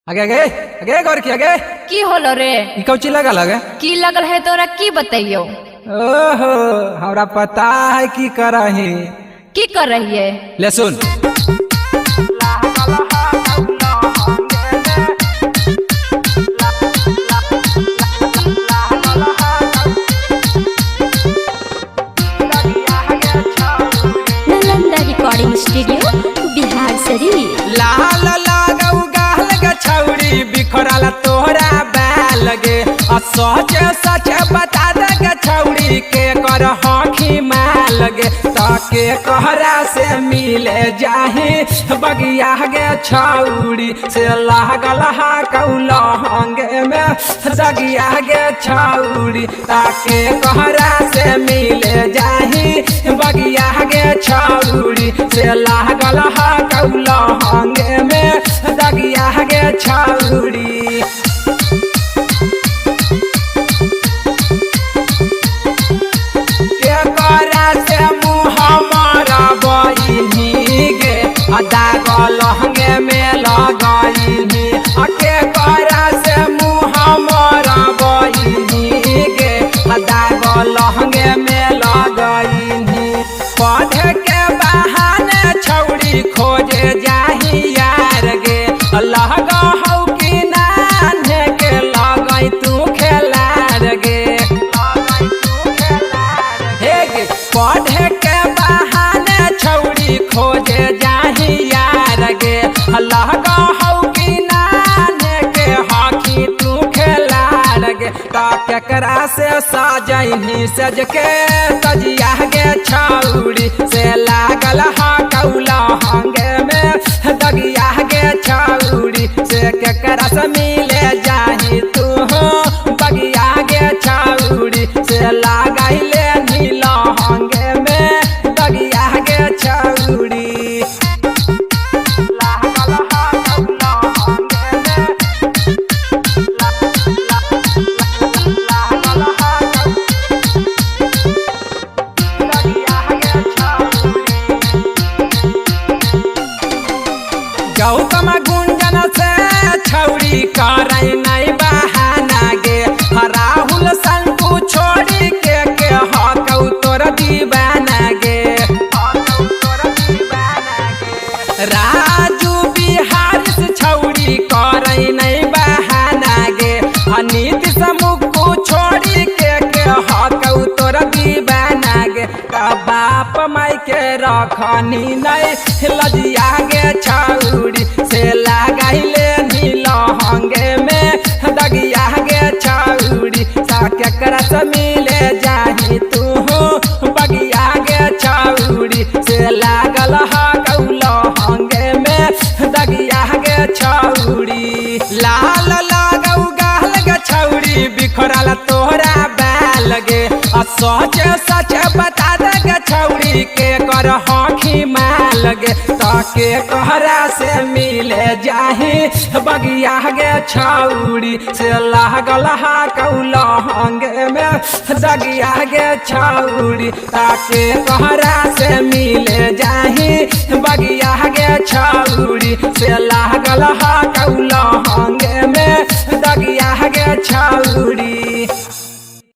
आगे आगे आगे गौर की आगे की होलो रे ई कौची लगल आगे की लगल है तोरा की बताइयो। ओहो हमरा पता है की करही की कर रही है ले सुन। Nalanda recording studio Bihar Sharif. लाल लागौ गाल ग छौड़ी बिखरल तोहरा बैल गे आ सच सच बता दे ग छौड़ी के कर हखी माल गे ताके कहरा से मिले जाही बगिया गे छौड़ी से लागल हा कौला हंगे में दगिया गे छौड़ी ताके कहरा से मिले जाही बगिया गे छौड़ी से लागल हा कौला हंगे में दगिया गे छौड़ी। दागल हंगे में लगाईनी अके करा से मुँह हमारा बहिनी गे दागल हंगे में लगाईनी पढ़े के बहाने छौड़ी खोजे जाही यार गे लगा हौ कि नान्हे के लगई तू खेलार गे हे गे पढ़े के बहाने छौड़ी खोजे जाही यार गे लगा हौ कि नान्हे के हखी तू खेलार गे ता केकरा से साजही सज के तजिया गे छौड़ी से लागल हा कौला हंगे में दगिया गे छौड़ी से केकरा से मिले जाही तू बगिया गे छौड़ी से लगाइले नीला हंगे में दगिया गे छौड़ी। गौतम गुंजन से छौड़ी करे नहीं बहाना गे राहुल संकु छोड़ी के हकौ तोर दीवाना गे राजू बिहार से छौड़ी करे नहीं बहाना गे नीतीश मुक्कू छोड़ी के हकौ तोर दीवाना गे बाप माई के रखनी नहीं लजिया गे छौड़ी से लगाइले नीला हंगे में दगिया गे छौड़ी सा केकरा से मिले जाही तू बगिया गे छौड़ी से लागल हा कौला हंगे में दगिया गे छौड़ी। लाल लागौ गाल गे छौड़ी बिखरल तोहरा बैल गे आ सच सच बता दे गे छौड़ी के कर हखी माल गे ताके कहरा से मिले जाही बगिया गे छौड़ी से लागल हा कौला हंगे में दगिया गे छौड़ी ताके कहरा से मिले जाही बगिया गे छौड़ी से लागल हा कौला हंगे में दगिया गे छौड़ी।